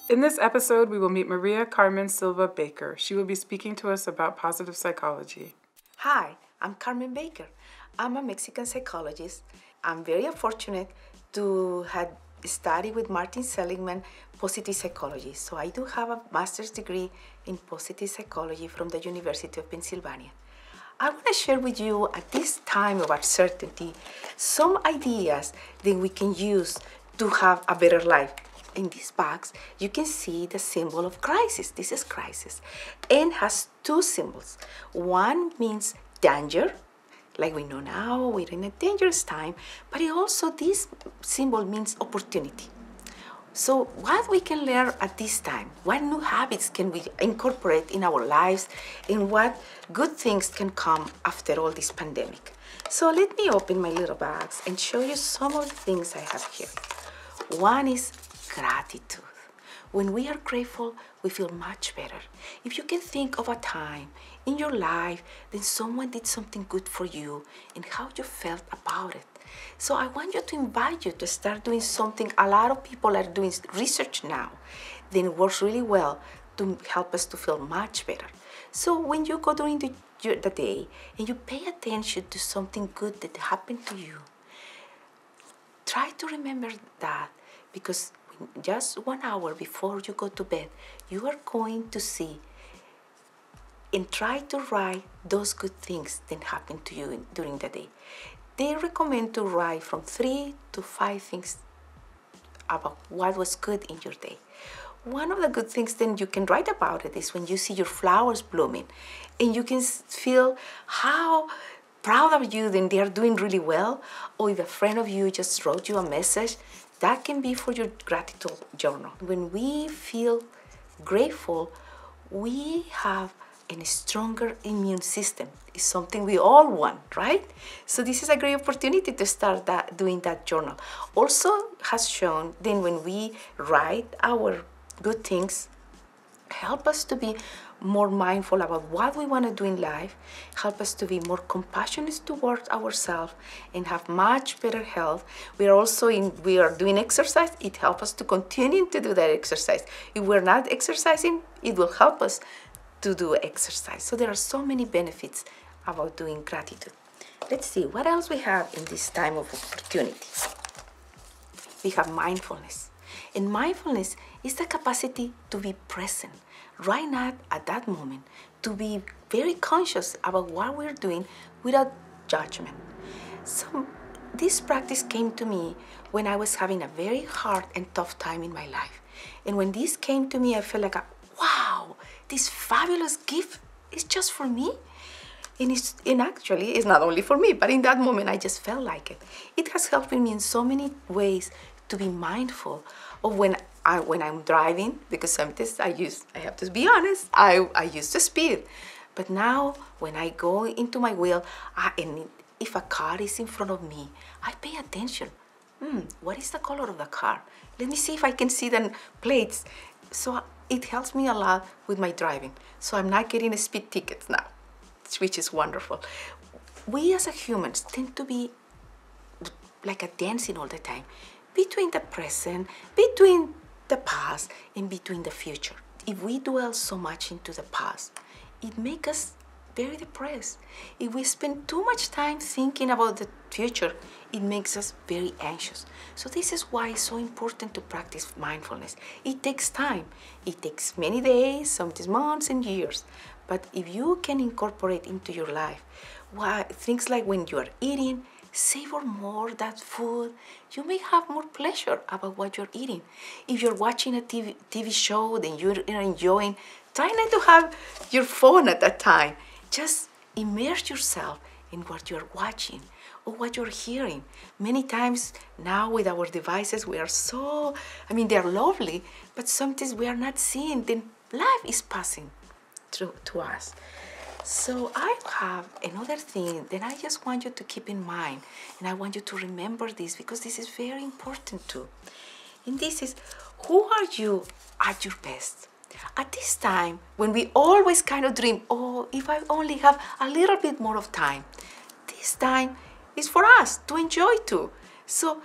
In this episode, we will meet Maria Carmen Silva-Baker. She will be speaking to us about positive psychology. Hi, I'm Carmen Baker. I'm a Mexican psychologist. I'm very fortunate to have studied with Martin Seligman positive psychology. So I do have a master's degree in positive psychology from the University of Pennsylvania. I want to share with you at this time of uncertainty some ideas that we can use to have a better life. In this box, you can see the symbol of crisis. This is crisis. And has two symbols. One means danger, like we know now, we're in a dangerous time, but it also, this symbol means opportunity. So what we can learn at this time, what new habits can we incorporate in our lives, and what good things can come after all this pandemic. So let me open my little bags and show you some of the things I have here. One is gratitude. When we are grateful, we feel much better. If you can think of a time in your life that someone did something good for you and how you felt about it. So I want you to invite you to start doing something. A lot of people are doing research now that works really well to help us to feel much better. So when you go during the day and you pay attention to something good that happened to you, try to remember that, because just 1 hour before you go to bed, you are going to see and try to write those good things that happened to you during the day. They recommend to write from 3 to 5 things about what was good in your day. One of the good things then you can write about it is when you see your flowers blooming and you can feel how proud of you then they are doing really well, or if a friend of you just wrote you a message, that can be for your gratitude journal. When we feel grateful, we have a stronger immune system. It's something we all want, right? So this is a great opportunity to start doing that journal. Also has shown then when we write our good things, help us to be more mindful about what we want to do in life, help us to be more compassionate towards ourselves and have much better health. We are doing exercise. It helps us to continue to do that exercise. If we're not exercising, it will help us to do exercise. So there are so many benefits about doing gratitude. Let's see what else we have in this time of opportunity. We have mindfulness. And mindfulness is the capacity to be present right now at that moment, to be very conscious about what we're doing without judgment. So this practice came to me when I was having a very hard and tough time in my life. And when this came to me, I felt like, wow, this fabulous gift is just for me. And actually, it's not only for me, but in that moment, I just felt like it. It has helped me in so many ways to be mindful of when I'm driving, because sometimes I have to be honest, I used to speed. But now when I go into my wheel, and if a car is in front of me, I pay attention. What is the color of the car? Let me see if I can see the plates. So it helps me a lot with my driving. So I'm not getting speed tickets now, which is wonderful. We as humans tend to be like a dancing all the time, between the present, between the past, and between the future. If we dwell so much into the past, it makes us very depressed. If we spend too much time thinking about the future, it makes us very anxious. So this is why it's so important to practice mindfulness. It takes time. It takes many days, sometimes months and years. But if you can incorporate into your life things like when you are eating, savor more that food. You may have more pleasure about what you're eating. If you're watching a TV show, then you're enjoying, try not to have your phone at that time. Just immerse yourself in what you're watching or what you're hearing. Many times now with our devices, we are they're lovely, but sometimes we are not seeing, then life is passing through to us. So I have another thing that I just want you to keep in mind, and I want you to remember this because this is very important too. And this is, who are you at your best? At this time, when we always kind of dream, oh, if I only have a little bit more of time, this time is for us to enjoy too. So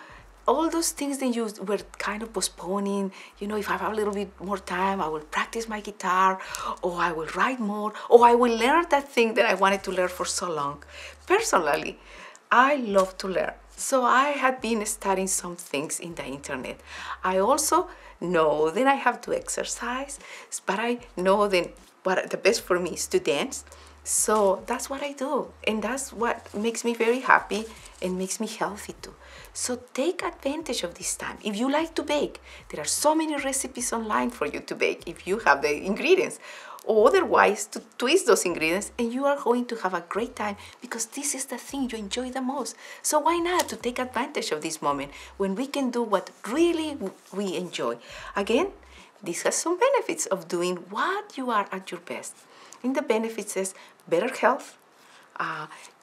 all those things that you were kind of postponing, if I have a little bit more time, I will practice my guitar, or I will write more, or I will learn that thing that I wanted to learn for so long. Personally, I love to learn. So I had been studying some things in the internet. I also know that I have to exercise, but I know that what the best for me is to dance. So that's what I do, and that's what makes me very happy and makes me healthy too. So take advantage of this time. If you like to bake, there are so many recipes online for you to bake if you have the ingredients. Or otherwise, to twist those ingredients, and you are going to have a great time because this is the thing you enjoy the most. So why not to take advantage of this moment when we can do what really we enjoy? Again, this has some benefits of doing what you are at your best. And the benefits is better health.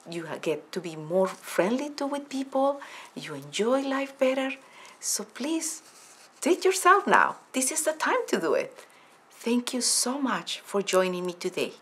You get to be more friendly with people. You enjoy life better. So please, treat yourself now. This is the time to do it. Thank you so much for joining me today.